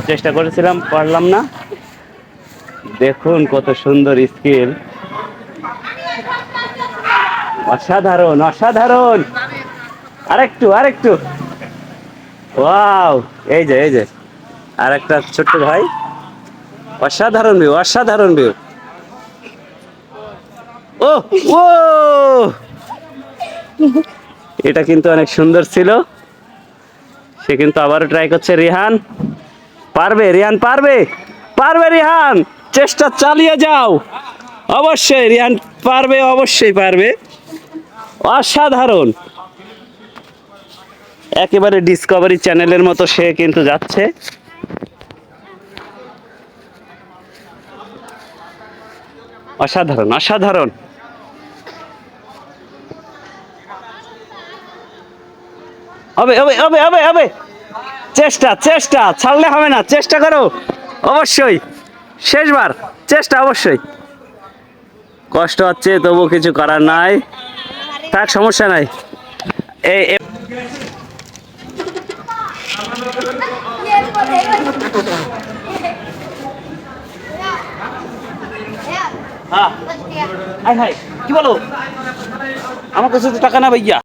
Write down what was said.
চেষ্টা করেছিলাম, পারলাম না। দেখুন কত সুন্দর স্কিল, অসাধারণ অসাধারণ। আরেকটু আরেকটু, ওয়াও। এই যে আর একটা ছোট্ট ভাই, অসাধারণ ভিউ, অসাধারণ ভিউ। ও ও, এটা কিন্তু অনেক সুন্দর ছিল। সে কিন্তু আবারও ট্রাই করছে। রিহান পারবে, রিহান পারবে, পারবে রিহান, চেষ্টা চালিয়ে যাও। অবশ্যই রিহান পারবে, অবশ্যই পারবে। অসাধারণ, একেবারে ডিসকভারি চ্যানেলের মতো সে কিন্তু যাচ্ছে। অসাধারণ অসাধারণ। হবে হবে হবে হবে হবে, চেষ্টা চেষ্টা ছাড়লে হবে না, চেষ্টা করো অবশ্যই। শেষবার চেষ্টা অবশ্যই। কষ্ট হচ্ছে তবু কিছু করার নাই, থাক সমস্যা নাই। এই হ্যাঁ, হাই হাই, কি বলো? আমার কাছে তো টাকা না ভাইয়া।